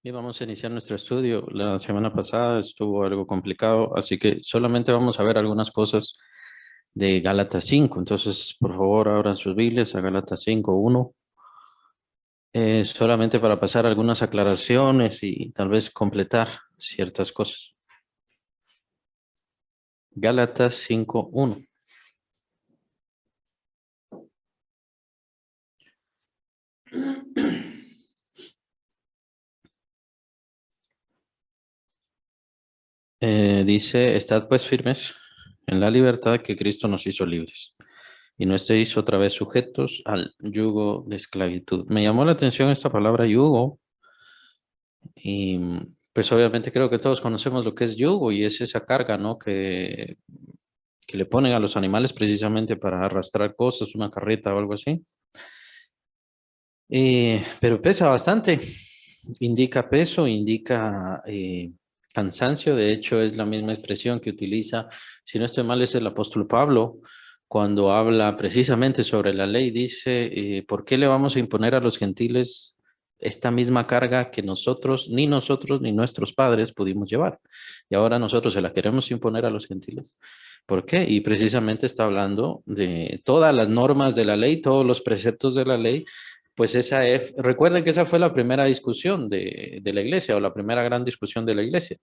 Y vamos a iniciar nuestro estudio. La semana pasada estuvo algo complicado, así que solamente vamos a ver algunas cosas de Gálatas 5. Entonces, por favor, abran sus Biblias a Gálatas 5:1. Solamente para pasar algunas aclaraciones y tal vez completar ciertas cosas. Gálatas 5:1. Dice, estad pues firmes en la libertad que Cristo nos hizo libres, y no estéis otra vez sujetos al yugo de esclavitud. Me llamó la atención esta palabra yugo, y pues obviamente creo que todos conocemos lo que es yugo, y es esa carga, ¿no? Que le ponen a los animales precisamente para arrastrar cosas, una carreta o algo así. Pero pesa bastante, indica peso, indica cansancio. De hecho, es la misma expresión que utiliza, si no estoy mal, es el apóstol Pablo, cuando habla precisamente sobre la ley. Dice, ¿por qué le vamos a imponer a los gentiles esta misma carga que nosotros ni nuestros padres pudimos llevar? Y ahora nosotros se la queremos imponer a los gentiles. ¿Por qué? Y precisamente está hablando de todas las normas de la ley, todos los preceptos de la ley. Pues recuerden que esa fue la primera discusión de la iglesia, o la primera gran discusión de la iglesia.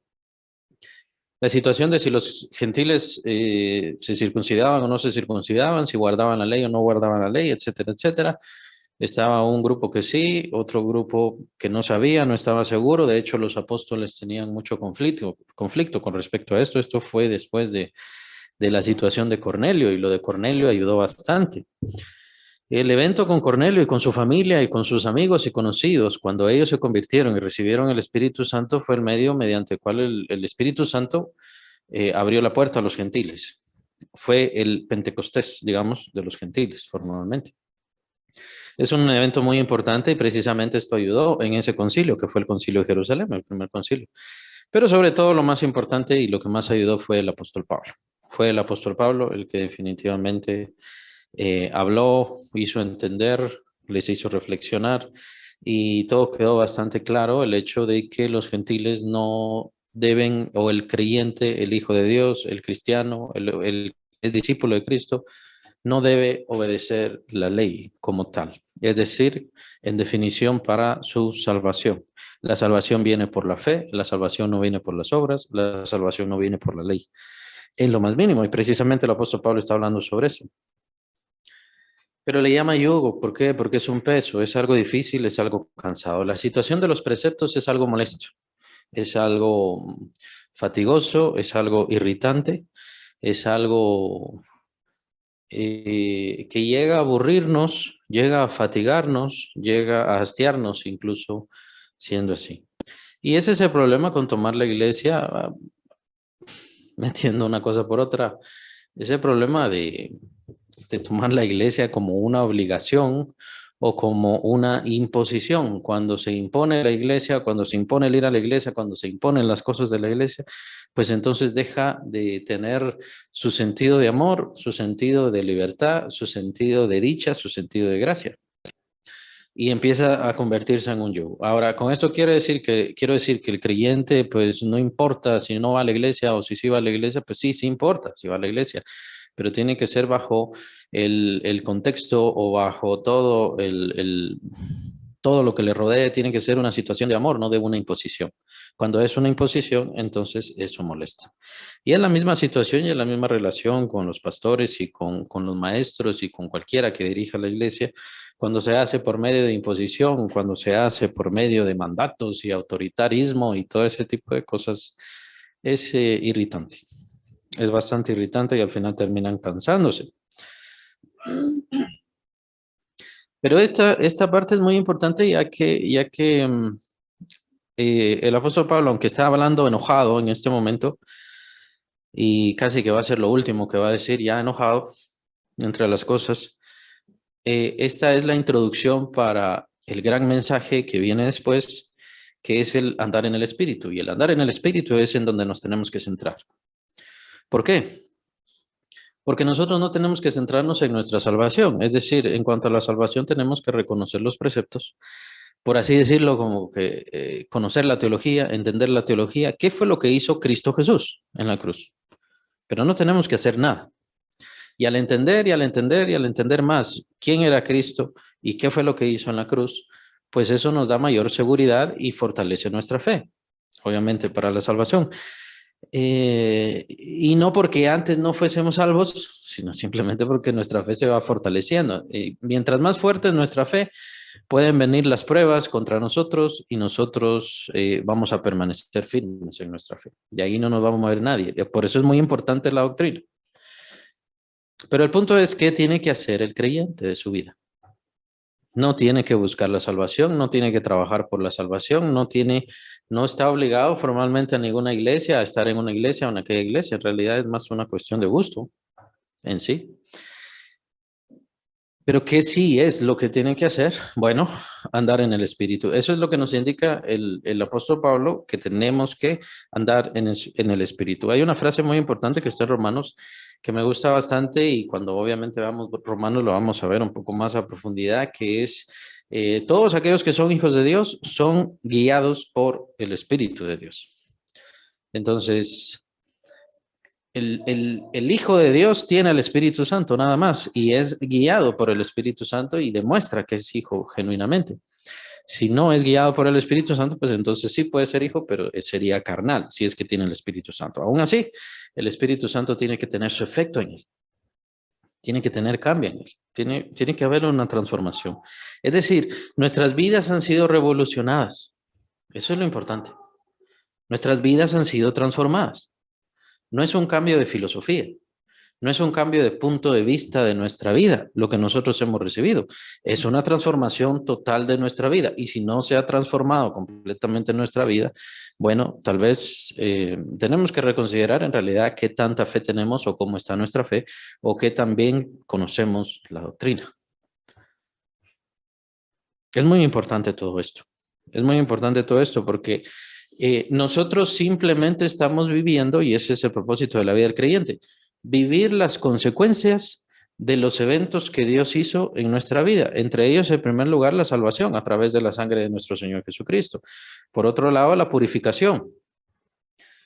La situación de si los gentiles se circuncidaban o no se circuncidaban, si guardaban la ley o no guardaban la ley, etcétera, etcétera. Estaba un grupo que sí, otro grupo que no sabía, no estaba seguro. De hecho, los apóstoles tenían mucho conflicto con respecto a esto. Esto fue después de la situación de Cornelio, y lo de Cornelio ayudó bastante. El evento con Cornelio y con su familia y con sus amigos y conocidos, cuando ellos se convirtieron y recibieron el Espíritu Santo, fue el medio mediante el cual el Espíritu Santo abrió la puerta a los gentiles. Fue el Pentecostés, digamos, de los gentiles, formalmente. Es un evento muy importante, y precisamente esto ayudó en ese concilio, que fue el concilio de Jerusalén, el primer concilio. Pero sobre todo lo más importante y lo que más ayudó fue el apóstol Pablo. Fue el apóstol Pablo el que definitivamente habló, hizo entender, les hizo reflexionar, y todo quedó bastante claro: el hecho de que los gentiles no deben, o el creyente, el hijo de Dios, el cristiano, el discípulo de Cristo, no debe obedecer la ley como tal. Es decir, en definición, para su salvación. La salvación viene por la fe, la salvación no viene por las obras, la salvación no viene por la ley, en lo más mínimo. Y precisamente el apóstol Pablo está hablando sobre eso. Pero le llama yugo, ¿por qué? Porque es un peso, es algo difícil, es algo cansado. La situación de los preceptos es algo molesto, es algo fatigoso, es algo irritante, es algo que llega a aburrirnos, llega a fatigarnos, llega a hastiarnos, incluso siendo así. Y ese es el problema con tomar la iglesia, metiendo una cosa por otra. Ese problema de tomar la iglesia como una obligación o como una imposición. Cuando se impone la iglesia, cuando se impone el ir a la iglesia, cuando se imponen las cosas de la iglesia, pues entonces deja de tener su sentido de amor, su sentido de libertad, su sentido de dicha, su sentido de gracia, y empieza a convertirse en un yugo. Ahora, con esto quiero decir que el creyente, pues no importa si no va a la iglesia o si sí va a la iglesia, pues sí, sí importa si va a la iglesia, pero tiene que ser bajo el contexto, o bajo todo lo que le rodee. Tiene que ser una situación de amor, no de una imposición. Cuando es una imposición, entonces eso molesta. Y es la misma situación y es la misma relación con los pastores y con los maestros y con cualquiera que dirija la iglesia. Cuando se hace por medio de imposición, cuando se hace por medio de mandatos y autoritarismo y todo ese tipo de cosas, es irritante. Es bastante irritante, y al final terminan cansándose. Pero esta parte es muy importante, ya que el apóstol Pablo, aunque está hablando enojado en este momento, y casi que va a ser lo último que va a decir, ya enojado, entre las cosas, esta es la introducción para el gran mensaje que viene después, que es el andar en el Espíritu. Y el andar en el Espíritu es en donde nos tenemos que centrar. ¿Por qué? Porque nosotros no tenemos que centrarnos en nuestra salvación. Es decir, en cuanto a la salvación, tenemos que reconocer los preceptos, por así decirlo, como que conocer la teología, entender la teología. ¿Qué fue lo que hizo Cristo Jesús en la cruz? Pero no tenemos que hacer nada. Y al entender y al entender y al entender más quién era Cristo y qué fue lo que hizo en la cruz, pues eso nos da mayor seguridad y fortalece nuestra fe, obviamente para la salvación. Y no porque antes no fuésemos salvos, sino simplemente porque nuestra fe se va fortaleciendo. Mientras más fuerte es nuestra fe, pueden venir las pruebas contra nosotros y nosotros vamos a permanecer firmes en nuestra fe. De ahí no nos va a mover nadie. Por eso es muy importante la doctrina. Pero el punto es qué tiene que hacer el creyente de su vida. No tiene que buscar la salvación, no tiene que trabajar por la salvación, no está obligado formalmente a ninguna iglesia, a estar en una iglesia o en aquella iglesia. En realidad es más una cuestión de gusto en sí. Pero ¿qué sí es lo que tienen que hacer? Bueno, andar en el Espíritu. Eso es lo que nos indica el apóstol Pablo, que tenemos que andar en el Espíritu. Hay una frase muy importante que está en Romanos, que me gusta bastante y cuando obviamente veamos Romanos lo vamos a ver un poco más a profundidad, que es, todos aquellos que son hijos de Dios son guiados por el Espíritu de Dios. Entonces, el Hijo de Dios tiene el Espíritu Santo nada más y es guiado por el Espíritu Santo y demuestra que es hijo genuinamente. Si no es guiado por el Espíritu Santo, pues entonces sí puede ser hijo, pero sería carnal, si es que tiene el Espíritu Santo. Aún así, el Espíritu Santo tiene que tener su efecto en él, tiene que tener cambio en él, tiene que haber una transformación. Es decir, nuestras vidas han sido revolucionadas. Eso es lo importante. Nuestras vidas han sido transformadas. No es un cambio de filosofía, no es un cambio de punto de vista de nuestra vida, lo que nosotros hemos recibido. Es una transformación total de nuestra vida. Y si no se ha transformado completamente nuestra vida, bueno, tal vez tenemos que reconsiderar en realidad qué tanta fe tenemos o cómo está nuestra fe o qué también conocemos la doctrina. Es muy importante todo esto. Es muy importante todo esto porque nosotros simplemente estamos viviendo, y ese es el propósito de la vida del creyente, vivir las consecuencias de los eventos que Dios hizo en nuestra vida. Entre ellos, en primer lugar, la salvación a través de la sangre de nuestro Señor Jesucristo. Por otro lado, la purificación.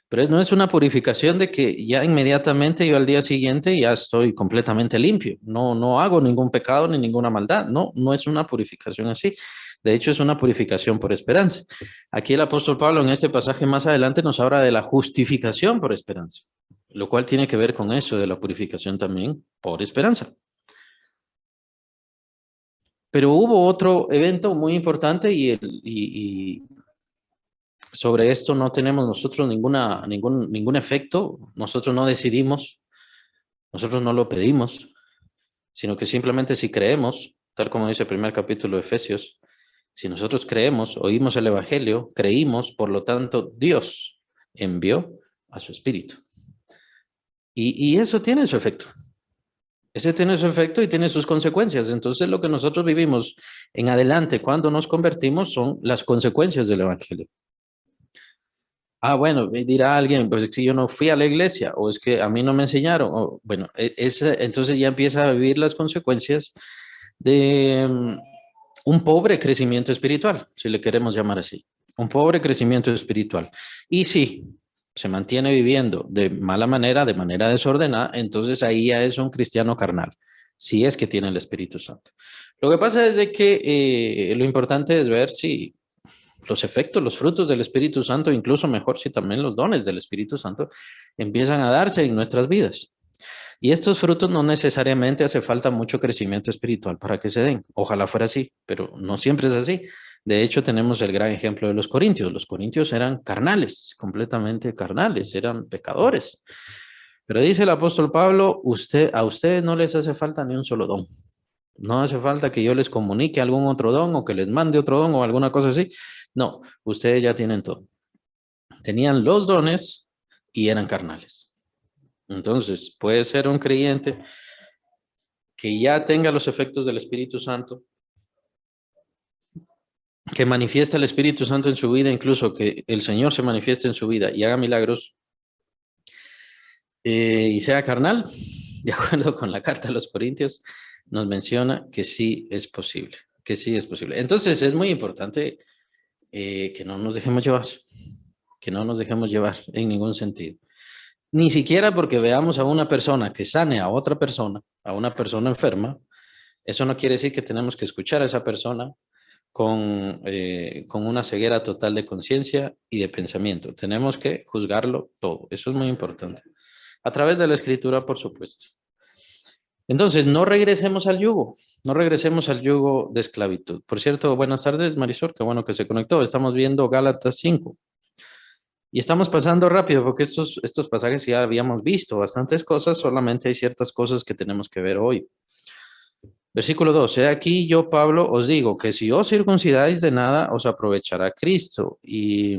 Pero no es una purificación de que ya inmediatamente yo al día siguiente ya estoy completamente limpio. No hago ningún pecado ni ninguna maldad. No es una purificación así. De hecho, es una purificación por esperanza. Aquí el apóstol Pablo en este pasaje más adelante nos habla de la justificación por esperanza, lo cual tiene que ver con eso de la purificación también por esperanza. Pero hubo otro evento muy importante y sobre esto no tenemos nosotros ningún efecto, nosotros no decidimos, nosotros no lo pedimos, sino que simplemente si creemos, tal como dice el primer capítulo de Efesios, si nosotros creemos, oímos el Evangelio, creímos, por lo tanto Dios envió a su Espíritu. Y eso tiene su efecto. Ese tiene su efecto y tiene sus consecuencias. Entonces lo que nosotros vivimos en adelante cuando nos convertimos son las consecuencias del Evangelio. Ah, bueno, dirá alguien, pues es que yo no fui a la iglesia, o es que a mí no me enseñaron, o bueno, entonces ya empieza a vivir las consecuencias de un pobre crecimiento espiritual, si le queremos llamar así, un pobre crecimiento espiritual. Y si se mantiene viviendo de mala manera, de manera desordenada, entonces ahí ya es un cristiano carnal, si es que tiene el Espíritu Santo. Lo que pasa es de que lo importante es ver si los efectos, los frutos del Espíritu Santo, incluso mejor si también los dones del Espíritu Santo empiezan a darse en nuestras vidas. Y estos frutos no necesariamente hace falta mucho crecimiento espiritual para que se den. Ojalá fuera así, pero no siempre es así. De hecho, tenemos el gran ejemplo de los corintios. Los corintios eran carnales, completamente carnales, eran pecadores. Pero dice el apóstol Pablo, a ustedes no les hace falta ni un solo don. No hace falta que yo les comunique algún otro don o que les mande otro don o alguna cosa así. No, ustedes ya tienen todo. Tenían los dones y eran carnales. Entonces, puede ser un creyente que ya tenga los efectos del Espíritu Santo, que manifiesta el Espíritu Santo en su vida, incluso que el Señor se manifieste en su vida y haga milagros y sea carnal, de acuerdo con la carta a los Corintios, nos menciona que sí es posible, que sí es posible. Entonces es muy importante que no nos dejemos llevar, que no nos dejemos llevar en ningún sentido. Ni siquiera porque veamos a una persona que sane a otra persona, a una persona enferma, eso no quiere decir que tenemos que escuchar a esa persona con una ceguera total de conciencia y de pensamiento. Tenemos que juzgarlo todo. Eso es muy importante. A través de la escritura, por supuesto. Entonces, no regresemos al yugo, no regresemos al yugo de esclavitud. Por cierto, buenas tardes, Marisol, qué bueno que se conectó. Estamos viendo Gálatas 5. Y estamos pasando rápido porque estos pasajes ya habíamos visto bastantes cosas, solamente hay ciertas cosas que tenemos que ver hoy. Versículo 12, aquí yo, Pablo, os digo que si os circuncidáis de nada, os aprovechará Cristo. Y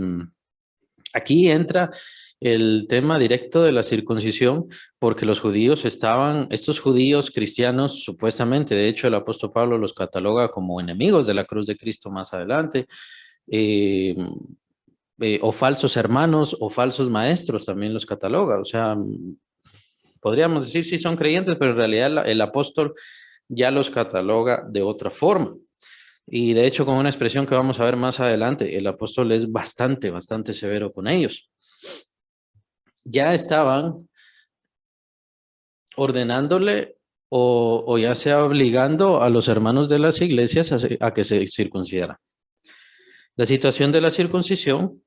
aquí entra el tema directo de la circuncisión, porque los judíos estos judíos cristianos, supuestamente, de hecho el apóstol Pablo los cataloga como enemigos de la cruz de Cristo más adelante, o falsos hermanos o falsos maestros también los cataloga. O sea, podríamos decir sí son creyentes, pero en realidad el apóstol ya los cataloga de otra forma. Y de hecho, con una expresión que vamos a ver más adelante, el apóstol es bastante severo con ellos. Ya estaban ordenándole o ya sea obligando a los hermanos de las iglesias a que se circuncidaran. La situación de la circuncisión,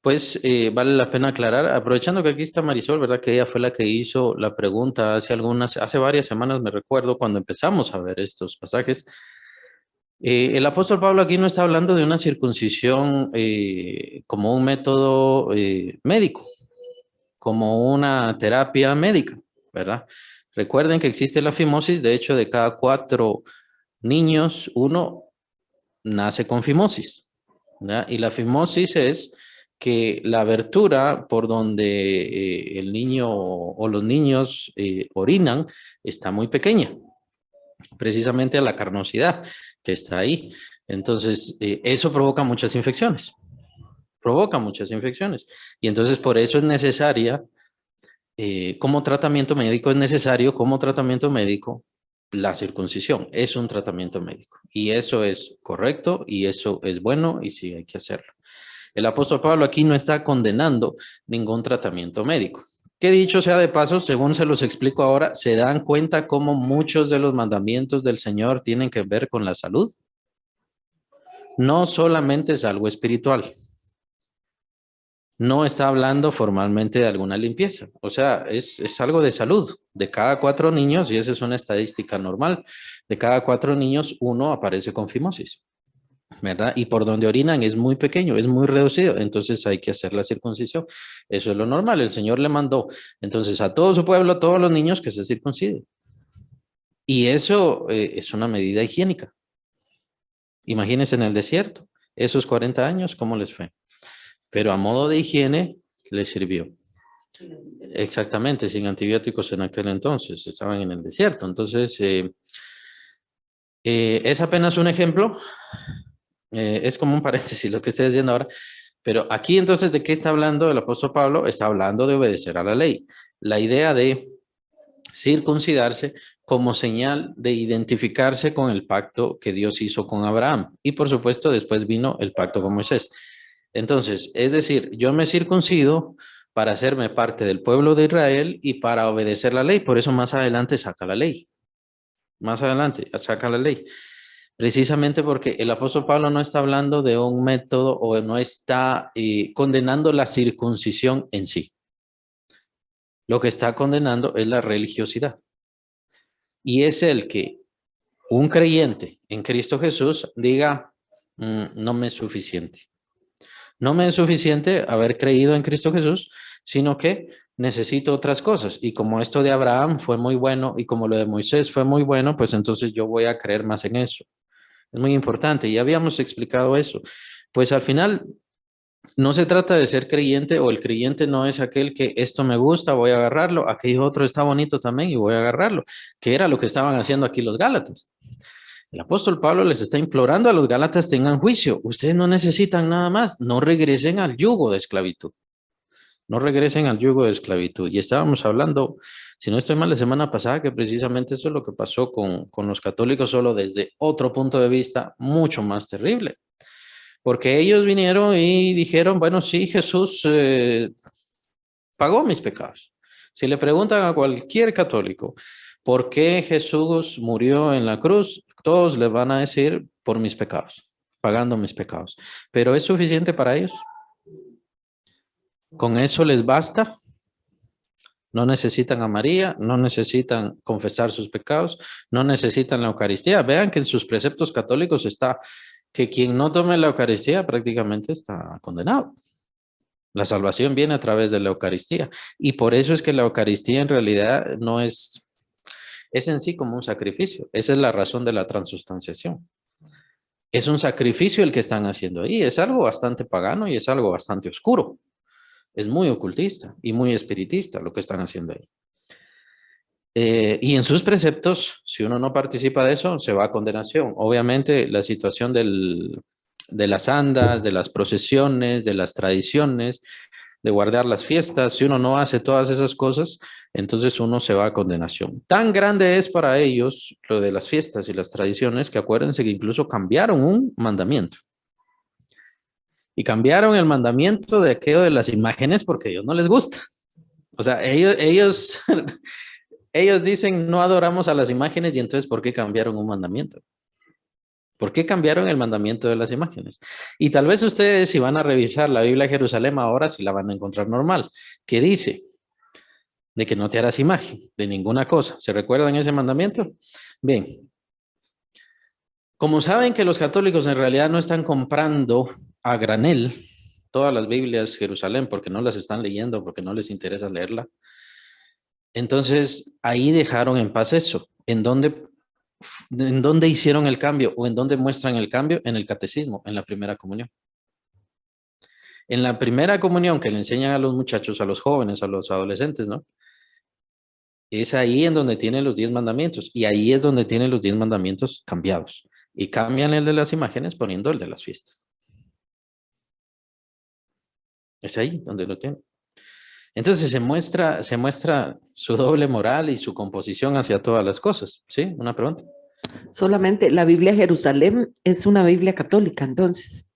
pues vale la pena aclarar, aprovechando que aquí está Marisol, ¿verdad? Que ella fue la que hizo la pregunta hace varias semanas, me recuerdo, cuando empezamos a ver estos pasajes. El apóstol Pablo aquí no está hablando de una circuncisión como un método médico, como una terapia médica, ¿verdad? Recuerden que existe la fimosis, de hecho de cada 4 niños, 1 nace con fimosis, ¿verdad? Y la fimosis es que la abertura por donde el niño o los niños orinan está muy pequeña, precisamente a la carnosidad que está ahí. Entonces, eso provoca muchas infecciones. Y entonces por eso es necesaria, como tratamiento médico, la circuncisión. Es un tratamiento médico. Y eso es correcto y eso es bueno y sí hay que hacerlo. El apóstol Pablo aquí no está condenando ningún tratamiento médico. Que dicho sea de paso, según se los explico ahora, se dan cuenta cómo muchos de los mandamientos del Señor tienen que ver con la salud. No solamente es algo espiritual. No está hablando formalmente de alguna limpieza. O sea, es algo de salud. De cada 4 niños, y esa es una estadística normal, de cada 4 niños, 1 aparece con fimosis, ¿verdad? Y por donde orinan es muy pequeño, es muy reducido, entonces hay que hacer la circuncisión. Eso es lo normal, el Señor le mandó entonces a todo su pueblo, a todos los niños que se circunciden. Y eso es una medida higiénica. Imagínense en el desierto, esos 40 años, ¿cómo les fue? Pero a modo de higiene les sirvió. Exactamente, sin antibióticos en aquel entonces, estaban en el desierto. Entonces, es apenas un ejemplo. Es como un paréntesis lo que estoy diciendo ahora, pero aquí entonces, ¿de qué está hablando el apóstol Pablo? Está hablando de obedecer a la ley. La idea de circuncidarse como señal de identificarse con el pacto que Dios hizo con Abraham. Y por supuesto, después vino el pacto con Moisés. Entonces, es decir, yo me circuncido para hacerme parte del pueblo de Israel y para obedecer la ley. Por eso más adelante saca la ley. Más adelante saca la ley. Precisamente porque el apóstol Pablo no está hablando de un método o no está condenando la circuncisión en sí. Lo que está condenando es la religiosidad. Y es el que un creyente en Cristo Jesús diga, no me es suficiente. No me es suficiente haber creído en Cristo Jesús, sino que necesito otras cosas. Y como esto de Abraham fue muy bueno y como lo de Moisés fue muy bueno, pues entonces yo voy a creer más en eso. Es muy importante, ya habíamos explicado eso. Pues al final no se trata de ser creyente o el creyente no es aquel que esto me gusta, voy a agarrarlo, aquello otro está bonito también y voy a agarrarlo, que era lo que estaban haciendo aquí los Gálatas. El apóstol Pablo les está implorando a los Gálatas tengan juicio, ustedes no necesitan nada más, no regresen al yugo de esclavitud. No regresen al yugo de esclavitud. Y estábamos hablando Si no estoy mal, la semana pasada, que precisamente eso es lo que pasó con los católicos, solo desde otro punto de vista mucho más terrible. Porque ellos vinieron y dijeron, bueno, sí, Jesús pagó mis pecados. Si le preguntan a cualquier católico, ¿por qué Jesús murió en la cruz? Todos le van a decir, por mis pecados, pagando mis pecados. Pero ¿es suficiente para ellos? ¿Con eso les basta? No necesitan a María, no necesitan confesar sus pecados, no necesitan la Eucaristía. Vean que en sus preceptos católicos está que quien no tome la Eucaristía prácticamente está condenado. La salvación viene a través de la Eucaristía. Y por eso es que la Eucaristía en realidad no es en sí como un sacrificio. Esa es la razón de la transustanciación. Es un sacrificio el que están haciendo ahí. Es algo bastante pagano y es algo bastante oscuro. Es muy ocultista y muy espiritista lo que están haciendo ahí. Y en sus preceptos, si uno no participa de eso, se va a condenación. Obviamente, la situación de las andas, de las procesiones, de las tradiciones, de guardar las fiestas, si uno no hace todas esas cosas, entonces uno se va a condenación. Tan grande es para ellos lo de las fiestas y las tradiciones que acuérdense que incluso cambiaron un mandamiento. Y cambiaron el mandamiento de aquello de las imágenes porque a ellos no les gusta. O sea, ellos ellos dicen no adoramos a las imágenes y entonces ¿por qué cambiaron un mandamiento? ¿Por qué cambiaron el mandamiento de las imágenes? Y tal vez ustedes si van a revisar la Biblia de Jerusalén ahora sí la van a encontrar normal, que dice de que no te harás imagen de ninguna cosa. ¿Se recuerdan ese mandamiento? Bien, como saben que los católicos en realidad no están comprando a granel todas las Biblias de Jerusalén porque no las están leyendo, porque no les interesa leerla, entonces ahí dejaron en paz eso. ¿En dónde hicieron el cambio o en dónde muestran el cambio? En el catecismo, en la primera comunión. En la primera comunión que le enseñan a los muchachos, a los jóvenes, a los adolescentes, ¿no? Es ahí en donde tienen los 10 mandamientos y ahí es donde tienen los 10 mandamientos cambiados. Y cambian el de las imágenes poniendo el de las fiestas. Es ahí donde lo tienen. Entonces se muestra su doble moral y su composición hacia todas las cosas. ¿Sí? ¿Una pregunta? Solamente la Biblia de Jerusalén es una Biblia católica, entonces.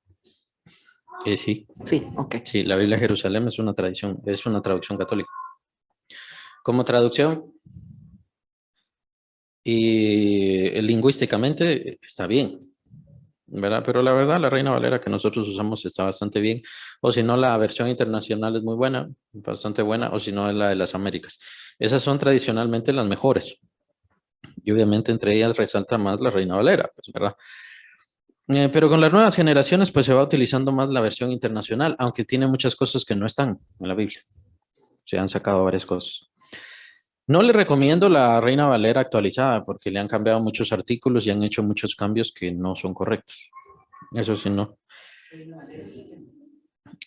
Sí. Sí, ok. Sí, la Biblia de Jerusalén es una traducción católica. Como traducción y lingüísticamente está bien, ¿verdad? Pero la verdad, la Reina Valera que nosotros usamos está bastante bien. O si no, la versión internacional es muy buena, bastante buena, o si no, es la de las Américas. Esas son tradicionalmente las mejores. Y obviamente entre ellas resalta más la Reina Valera, pues, ¿verdad? Pero con las nuevas generaciones, pues se va utilizando más la versión internacional, aunque tiene muchas cosas que no están en la Biblia. Se han sacado varias cosas. No le recomiendo la Reina Valera actualizada porque le han cambiado muchos artículos y han hecho muchos cambios que no son correctos. Eso sí, no.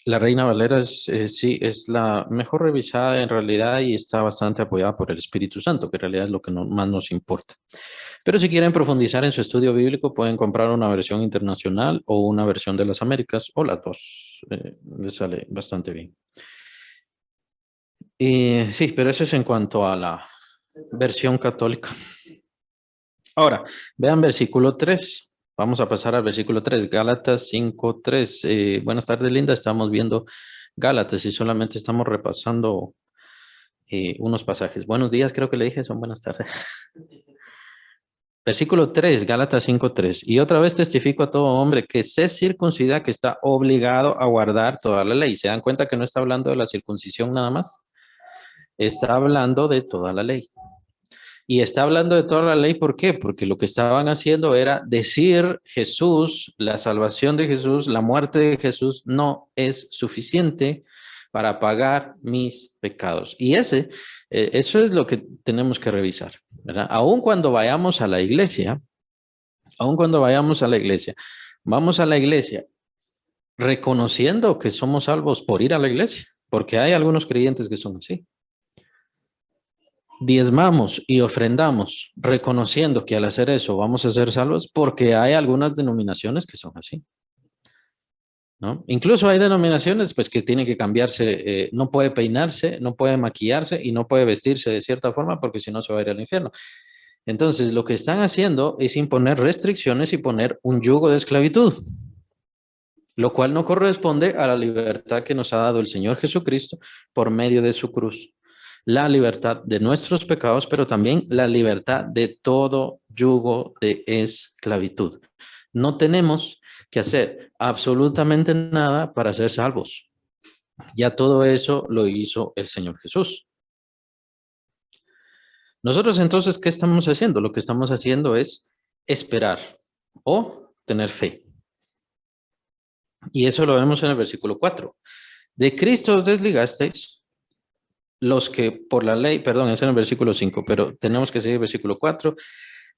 La Reina Valera sí, es la mejor revisada en realidad y está bastante apoyada por el Espíritu Santo, que en realidad es lo que más nos importa. Pero si quieren profundizar en su estudio bíblico, pueden comprar una versión internacional o una versión de las Américas o las dos. Les sale bastante bien. Y sí, pero eso es en cuanto a la versión católica. Ahora, vean versículo 3. Vamos a pasar al versículo 3, Gálatas 5:3. Buenas tardes, Linda. Estamos viendo Gálatas y solamente estamos repasando unos pasajes. Buenos días, creo que le dije, son buenas tardes. Versículo 3, Gálatas 5:3. Y otra vez testifico a todo hombre que se circuncida, que está obligado a guardar toda la ley. ¿Se dan cuenta que no está hablando de la circuncisión nada más? Está hablando de toda la ley. Y está hablando de toda la ley, ¿por qué? Porque lo que estaban haciendo era decir Jesús, la salvación de Jesús, la muerte de Jesús no es suficiente para pagar mis pecados. Y eso es lo que tenemos que revisar, ¿verdad? Aun cuando vayamos a la iglesia, vamos a la iglesia reconociendo que somos salvos por ir a la iglesia, porque hay algunos creyentes que son así. Diezmamos y ofrendamos, reconociendo que al hacer eso vamos a ser salvos, porque hay algunas denominaciones que son así. ¿no? Incluso hay denominaciones pues que tienen que cambiarse, no puede peinarse, no puede maquillarse y no puede vestirse de cierta forma porque si no se va a ir al infierno. Entonces, lo que están haciendo es imponer restricciones y poner un yugo de esclavitud, lo cual no corresponde a la libertad que nos ha dado el Señor Jesucristo por medio de su cruz. La libertad de nuestros pecados, pero también la libertad de todo yugo de esclavitud. No tenemos que hacer absolutamente nada para ser salvos. Ya todo eso lo hizo el Señor Jesús. Nosotros entonces, ¿qué estamos haciendo? Lo que estamos haciendo es esperar o tener fe. Y eso lo vemos en el versículo 4. De Cristo os desligasteis, los que por la ley, perdón, es en el versículo 5, pero tenemos que seguir el versículo 4.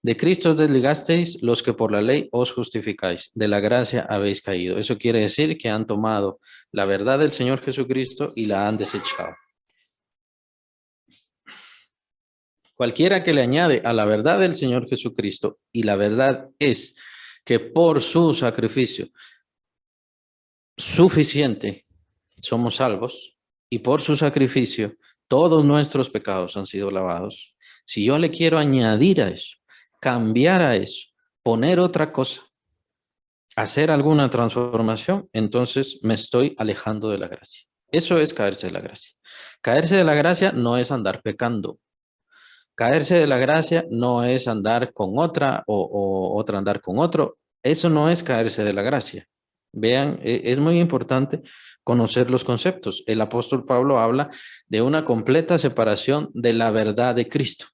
De Cristo os desligasteis, los que por la ley os justificáis, de la gracia habéis caído. Eso quiere decir que han tomado la verdad del Señor Jesucristo y la han desechado. Cualquiera que le añade a la verdad del Señor Jesucristo, y la verdad es que por su sacrificio suficiente somos salvos, y por su sacrificio todos nuestros pecados han sido lavados. Si yo le quiero añadir a eso, cambiar a eso, poner otra cosa, hacer alguna transformación, entonces me estoy alejando de la gracia. Eso es caerse de la gracia. Caerse de la gracia no es andar pecando. Caerse de la gracia no es andar con otra o otra andar con otro. Eso no es caerse de la gracia. Vean, es muy importante conocer los conceptos. El apóstol Pablo habla de una completa separación de la verdad de Cristo,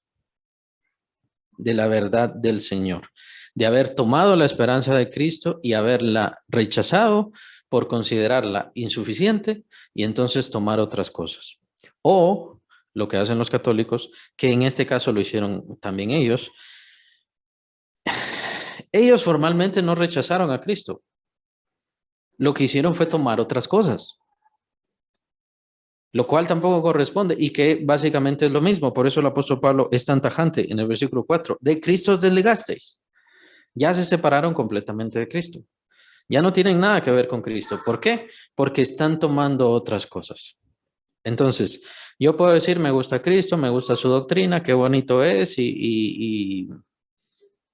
de la verdad del Señor, de haber tomado la esperanza de Cristo y haberla rechazado por considerarla insuficiente y entonces tomar otras cosas. O lo que hacen los católicos, que en este caso lo hicieron también ellos. Ellos formalmente no rechazaron a Cristo. Lo que hicieron fue tomar otras cosas, lo cual tampoco corresponde y que básicamente es lo mismo. Por eso el apóstol Pablo es tan tajante en el versículo 4. De Cristo os desligasteis. Ya se separaron completamente de Cristo. Ya no tienen nada que ver con Cristo. ¿Por qué? Porque están tomando otras cosas. Entonces, yo puedo decir, me gusta Cristo, me gusta su doctrina, qué bonito es y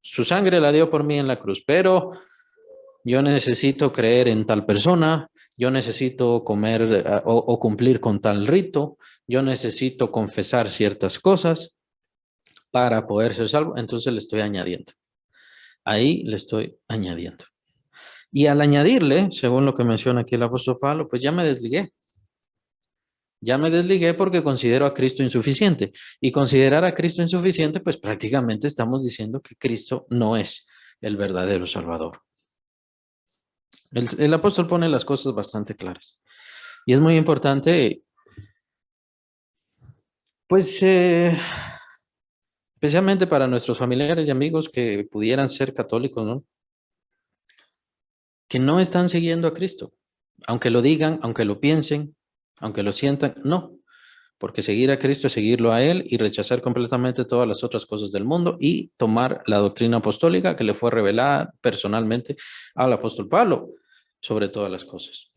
su sangre la dio por mí en la cruz, pero yo necesito creer en tal persona, yo necesito comer o cumplir con tal rito, yo necesito confesar ciertas cosas para poder ser salvo, entonces le estoy añadiendo. Ahí le estoy añadiendo. Y al añadirle, según lo que menciona aquí el apóstol Pablo, pues ya me desligué. Ya me desligué porque considero a Cristo insuficiente. Y considerar a Cristo insuficiente, pues prácticamente estamos diciendo que Cristo no es el verdadero Salvador. El apóstol pone las cosas bastante claras. Y es muy importante, pues, especialmente para nuestros familiares y amigos que pudieran ser católicos, ¿no? Que no están siguiendo a Cristo. Aunque lo digan, aunque lo piensen, aunque lo sientan, no. Porque seguir a Cristo es seguirlo a Él y rechazar completamente todas las otras cosas del mundo y tomar la doctrina apostólica que le fue revelada personalmente al apóstol Pablo sobre todas las cosas.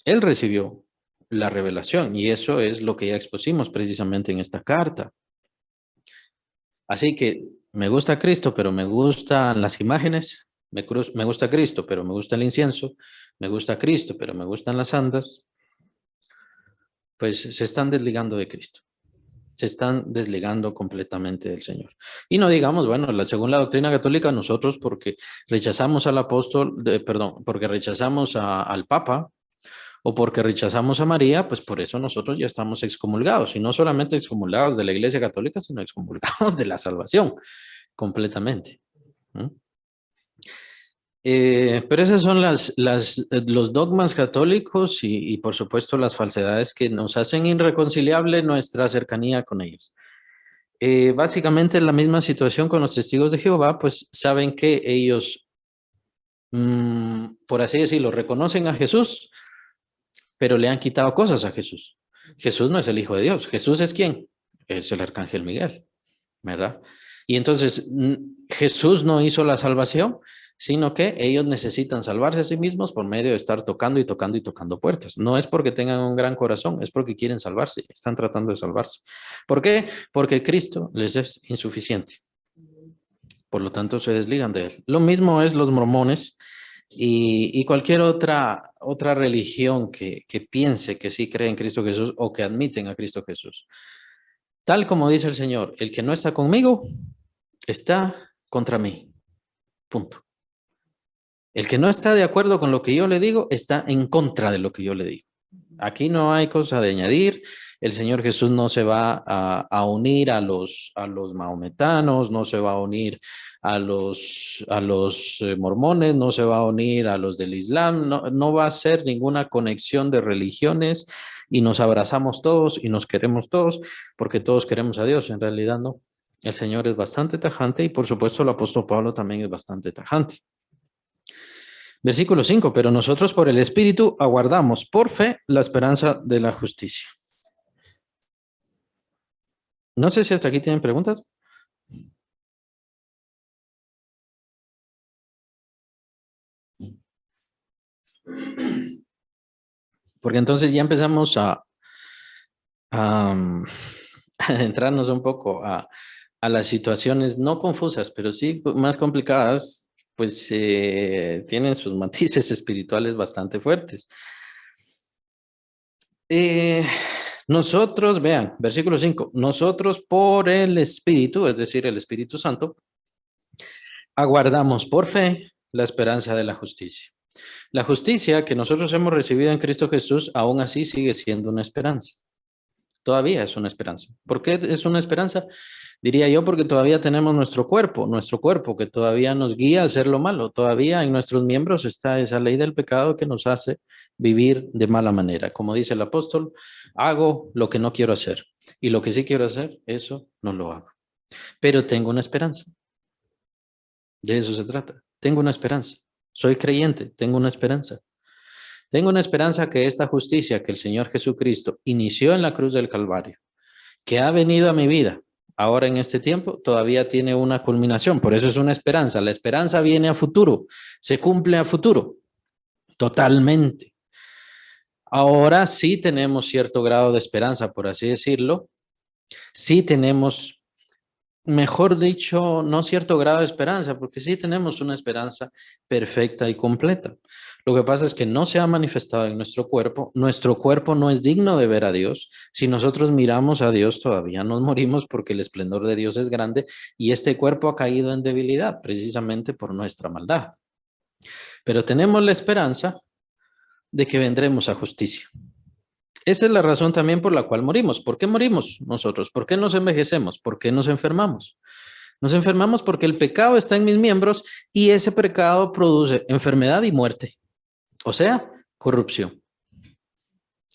Él recibió la revelación y eso es lo que ya expusimos precisamente en esta carta. Así que me gusta Cristo, pero me gustan las imágenes, me gusta Cristo, pero me gusta el incienso, me gusta Cristo, pero me gustan las andas, pues se están desligando de Cristo. Se están desligando completamente del Señor. Y no digamos, bueno, según la doctrina católica, nosotros porque rechazamos al apóstol, porque rechazamos al Papa o porque rechazamos a María, pues por eso nosotros ya estamos excomulgados. Y no solamente excomulgados de la Iglesia Católica, sino excomulgados de la salvación completamente. Pero esos son los dogmas católicos y por supuesto las falsedades que nos hacen irreconciliable nuestra cercanía con ellos. Básicamente la misma situación con los testigos de Jehová, pues saben que ellos, por así decirlo, reconocen a Jesús, pero le han quitado cosas a Jesús. Jesús no es el Hijo de Dios. ¿Jesús es quién? Es el Arcángel Miguel, ¿verdad? Y entonces, ¿Jesús no hizo la salvación? sino que ellos necesitan salvarse a sí mismos por medio de estar tocando y tocando y tocando puertas. No es porque tengan un gran corazón, es porque quieren salvarse, están tratando de salvarse. ¿Por qué? Porque Cristo les es insuficiente. Por lo tanto, se desligan de él. Lo mismo es los mormones y cualquier otra religión que piense que sí cree en Cristo Jesús o que admiten a Cristo Jesús. Tal como dice el Señor, el que no está conmigo está contra mí. Punto. El que no está de acuerdo con lo que yo le digo está en contra de lo que yo le digo. Aquí no hay cosa de añadir. El Señor Jesús no se va a unir a los maometanos, no se va a unir a los mormones, no se va a unir a los del Islam, no va a hacer ninguna conexión de religiones y nos abrazamos todos y nos queremos todos porque todos queremos a Dios. En realidad no. El Señor es bastante tajante y por supuesto el apóstol Pablo también es bastante tajante. Versículo 5, pero nosotros por el Espíritu aguardamos por fe la esperanza de la justicia. No sé si hasta aquí tienen preguntas. Porque entonces ya empezamos a adentrarnos un poco a las situaciones no confusas, pero sí más complicadas, pues tienen sus matices espirituales bastante fuertes. Nosotros, vean, versículo 5, nosotros por el Espíritu, es decir, el Espíritu Santo, aguardamos por fe la esperanza de la justicia. La justicia que nosotros hemos recibido en Cristo Jesús, aún así sigue siendo una esperanza. Todavía es una esperanza. ¿Por qué es una esperanza? Diría yo porque todavía tenemos nuestro cuerpo que todavía nos guía a hacer lo malo. Todavía en nuestros miembros está esa ley del pecado que nos hace vivir de mala manera. Como dice el apóstol, hago lo que no quiero hacer y lo que sí quiero hacer, eso no lo hago. Pero tengo una esperanza. De eso se trata. Tengo una esperanza. Soy creyente, tengo una esperanza. Tengo una esperanza que esta justicia que el Señor Jesucristo inició en la cruz del Calvario, que ha venido a mi vida ahora en este tiempo, todavía tiene una culminación. Por eso es una esperanza. La esperanza viene a futuro, se cumple a futuro, totalmente. Ahora sí tenemos cierto grado de esperanza, por así decirlo. Sí tenemos, mejor dicho, no cierto grado de esperanza, porque sí tenemos una esperanza perfecta y completa. Lo que pasa es que no se ha manifestado en nuestro cuerpo no es digno de ver a Dios. Si nosotros miramos a Dios, todavía nos morimos porque el esplendor de Dios es grande y este cuerpo ha caído en debilidad precisamente por nuestra maldad. Pero tenemos la esperanza de que vendremos a justicia. Esa es la razón también por la cual morimos. ¿Por qué morimos nosotros? ¿Por qué nos envejecemos? ¿Por qué nos enfermamos? Nos enfermamos porque el pecado está en mis miembros y ese pecado produce enfermedad y muerte, o sea, corrupción.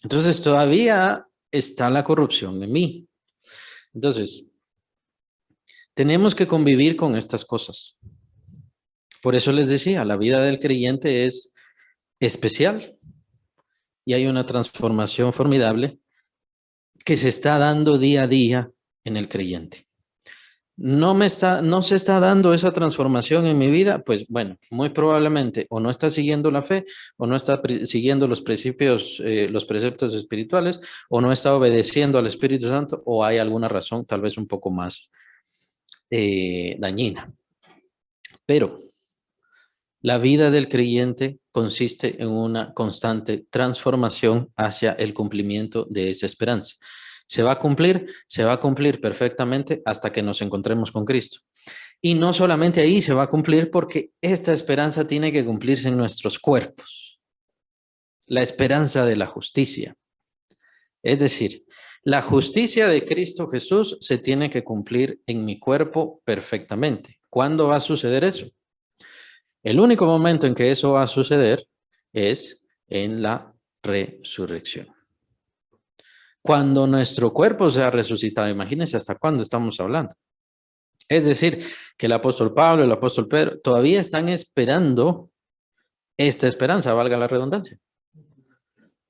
Entonces todavía está la corrupción en mí. Entonces, tenemos que convivir con estas cosas. Por eso les decía, la vida del creyente es especial y hay una transformación formidable que se está dando día a día en el creyente. No se está dando esa transformación en mi vida, pues bueno, muy probablemente o no está siguiendo la fe, o no está siguiendo los principios, los preceptos espirituales, o no está obedeciendo al Espíritu Santo, o hay alguna razón tal vez un poco más dañina. Pero la vida del creyente consiste en una constante transformación hacia el cumplimiento de esa esperanza. Se va a cumplir perfectamente hasta que nos encontremos con Cristo. Y no solamente ahí se va a cumplir porque esta esperanza tiene que cumplirse en nuestros cuerpos. La esperanza de la justicia. Es decir, la justicia de Cristo Jesús se tiene que cumplir en mi cuerpo perfectamente. ¿Cuándo va a suceder eso? El único momento en que eso va a suceder es en la resurrección. Cuando nuestro cuerpo sea resucitado, imagínense hasta cuándo estamos hablando. Es decir, que el apóstol Pablo, el apóstol Pedro, todavía están esperando esta esperanza, valga la redundancia.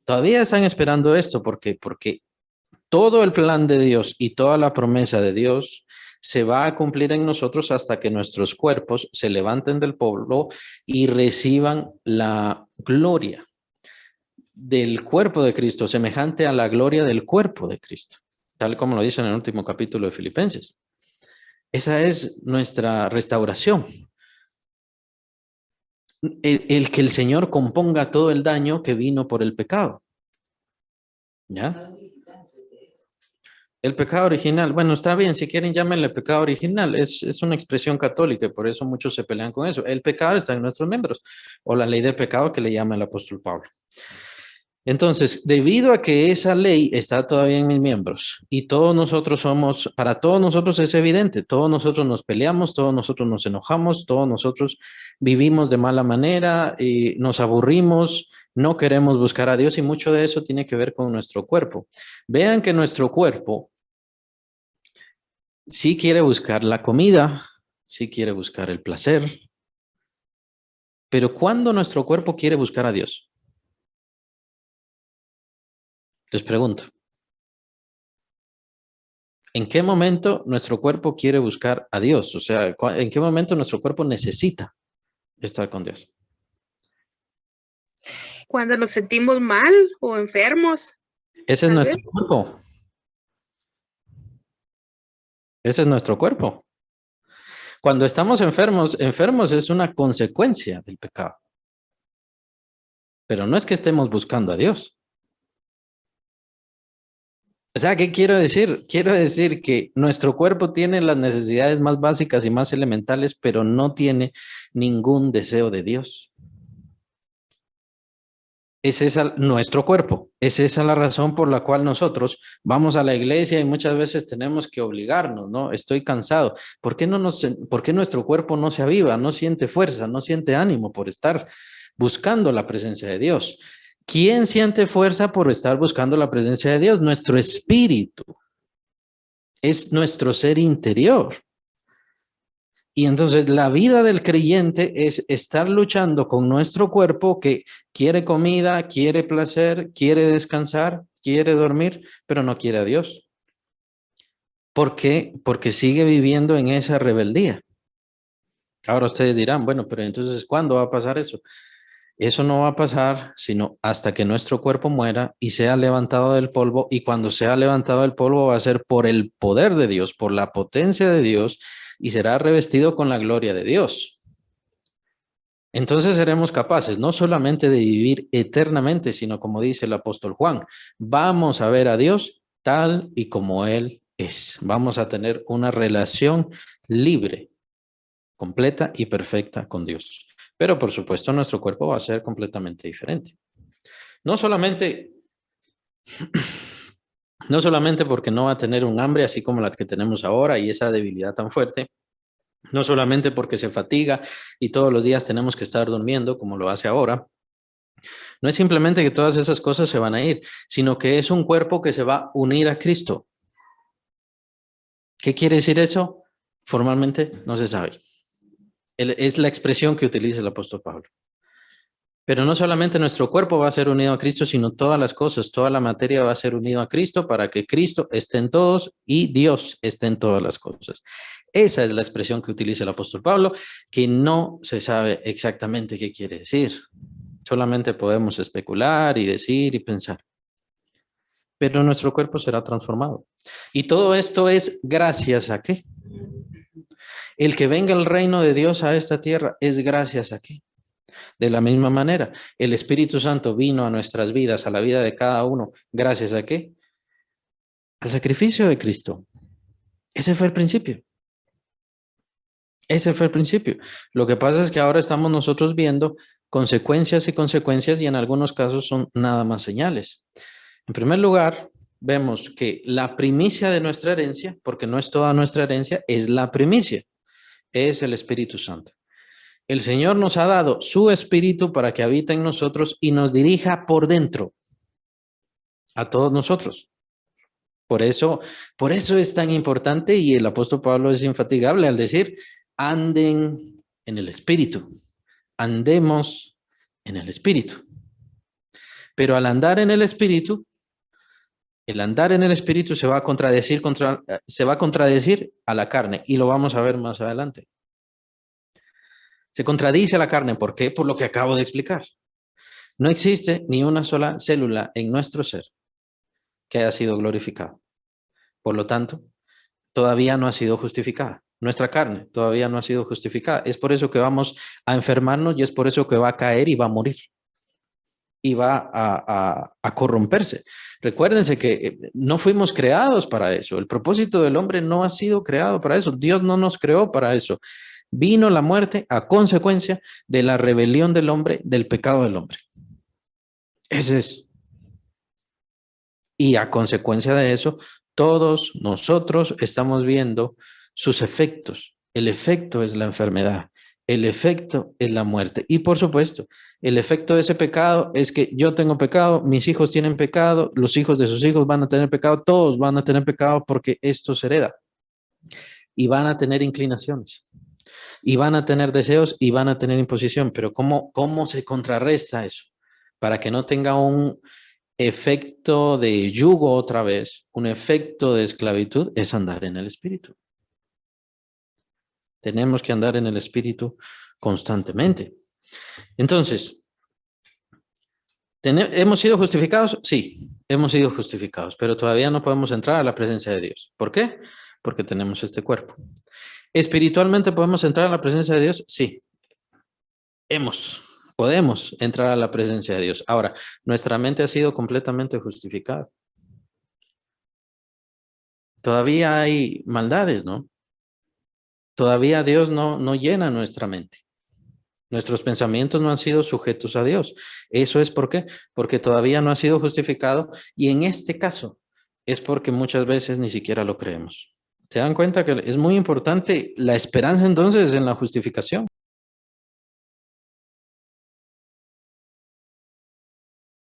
Todavía están esperando esto, porque todo el plan de Dios y toda la promesa de Dios se va a cumplir en nosotros hasta que nuestros cuerpos se levanten del polvo y reciban la gloria del cuerpo de Cristo, semejante a la gloria del cuerpo de Cristo, tal como lo dice en el último capítulo de Filipenses. Esa es nuestra restauración. El que el Señor componga todo el daño que vino por el pecado. ¿Ya? El pecado original, bueno, está bien, si quieren llámenle pecado original, es una expresión católica y por eso muchos se pelean con eso. El pecado está en nuestros miembros, o la ley del pecado que le llama el apóstol Pablo. Entonces, debido a que esa ley está todavía en mis miembros y todos nosotros somos, para todos nosotros es evidente, todos nosotros nos peleamos, todos nosotros nos enojamos, todos nosotros vivimos de mala manera, y nos aburrimos, no queremos buscar a Dios y mucho de eso tiene que ver con nuestro cuerpo. Vean que nuestro cuerpo sí quiere buscar la comida, sí quiere buscar el placer, pero ¿cuándo nuestro cuerpo quiere buscar a Dios? Les pregunto. ¿En qué momento nuestro cuerpo quiere buscar a Dios? O sea, ¿en qué momento nuestro cuerpo necesita estar con Dios? Cuando nos sentimos mal o enfermos. Ese es nuestro cuerpo. Ese es nuestro cuerpo. Cuando estamos enfermos, enfermos es una consecuencia del pecado. Pero no es que estemos buscando a Dios. O sea, ¿qué quiero decir? Quiero decir que nuestro cuerpo tiene las necesidades más básicas y más elementales, pero no tiene ningún deseo de Dios. Es esa nuestro cuerpo. Es esa la razón por la cual nosotros vamos a la iglesia y muchas veces tenemos que obligarnos, ¿no? Estoy cansado. ¿Por qué nuestro cuerpo no se aviva, no siente fuerza, no siente ánimo por estar buscando la presencia de Dios? ¿Quién siente fuerza por estar buscando la presencia de Dios? Nuestro espíritu. Es nuestro ser interior. Y entonces la vida del creyente es estar luchando con nuestro cuerpo que quiere comida, quiere placer, quiere descansar, quiere dormir, pero no quiere a Dios. ¿Por qué? Porque sigue viviendo en esa rebeldía. Ahora ustedes dirán, bueno, pero entonces, ¿cuándo va a pasar eso? Eso no va a pasar sino hasta que nuestro cuerpo muera y sea levantado del polvo. Y cuando sea levantado del polvo va a ser por el poder de Dios, por la potencia de Dios, y será revestido con la gloria de Dios. Entonces seremos capaces no solamente de vivir eternamente, sino como dice el apóstol Juan, vamos a ver a Dios tal y como Él es. Vamos a tener una relación libre, completa y perfecta con Dios. Pero por supuesto nuestro cuerpo va a ser completamente diferente. No solamente porque no va a tener un hambre así como la que tenemos ahora y esa debilidad tan fuerte, no solamente porque se fatiga y todos los días tenemos que estar durmiendo como lo hace ahora. No es simplemente que todas esas cosas se van a ir, sino que es un cuerpo que se va a unir a Cristo. ¿Qué quiere decir eso? Formalmente no se sabe. Es la expresión que utiliza el apóstol Pablo. Pero no solamente nuestro cuerpo va a ser unido a Cristo, sino todas las cosas, toda la materia va a ser unido a Cristo para que Cristo esté en todos y Dios esté en todas las cosas. Esa es la expresión que utiliza el apóstol Pablo, que no se sabe exactamente qué quiere decir. Solamente podemos especular y decir y pensar. Pero nuestro cuerpo será transformado. Y todo esto es gracias a qué. El que venga el reino de Dios a esta tierra es gracias a qué. De la misma manera, el Espíritu Santo vino a nuestras vidas, a la vida de cada uno, gracias a qué? Al sacrificio de Cristo. Ese fue el principio. Ese fue el principio. Lo que pasa es que ahora estamos nosotros viendo consecuencias y consecuencias y en algunos casos son nada más señales. En primer lugar, vemos que la primicia de nuestra herencia, porque no es toda nuestra herencia, es la primicia, es el Espíritu Santo. El Señor nos ha dado su Espíritu para que habite en nosotros y nos dirija por dentro a todos nosotros. Por eso es tan importante y el apóstol Pablo es infatigable al decir, anden en el Espíritu, andemos en el Espíritu. Pero al andar en el Espíritu, El andar en el espíritu se va a contradecir, a la carne, y lo vamos a ver más adelante. Se contradice a la carne. ¿Por qué? Por lo que acabo de explicar. No existe ni una sola célula en nuestro ser que haya sido glorificada. Por lo tanto, todavía no ha sido justificada. Nuestra carne todavía no ha sido justificada. Es por eso que vamos a enfermarnos y es por eso que va a caer y va a morir. Y va a corromperse. Recuérdense que no fuimos creados para eso. El propósito del hombre no ha sido creado para eso. Dios no nos creó para eso. Vino la muerte a consecuencia de la rebelión del hombre, del pecado del hombre. Ese es. Y a consecuencia de eso, todos nosotros estamos viendo sus efectos. El efecto es la enfermedad. El efecto es la muerte. Y por supuesto, el efecto de ese pecado es que yo tengo pecado, mis hijos tienen pecado, los hijos de sus hijos van a tener pecado, todos van a tener pecado porque esto se hereda. Y van a tener inclinaciones. Y van a tener deseos y van a tener imposición. Pero ¿cómo se contrarresta eso? Para que no tenga un efecto de yugo otra vez, un efecto de esclavitud, es andar en el espíritu. Tenemos que andar en el espíritu constantemente. Entonces, ¿hemos sido justificados? Sí, hemos sido justificados, pero todavía no podemos entrar a la presencia de Dios. ¿Por qué? Porque tenemos este cuerpo. ¿Espiritualmente podemos entrar a la presencia de Dios? Sí. Podemos entrar a la presencia de Dios. Ahora, nuestra mente ha sido completamente justificada. Todavía hay maldades, ¿no? Todavía Dios no llena nuestra mente. Nuestros pensamientos no han sido sujetos a Dios. ¿Eso es por qué? Porque todavía no ha sido justificado y en este caso es porque muchas veces ni siquiera lo creemos. ¿Se dan cuenta que es muy importante la esperanza entonces en la justificación?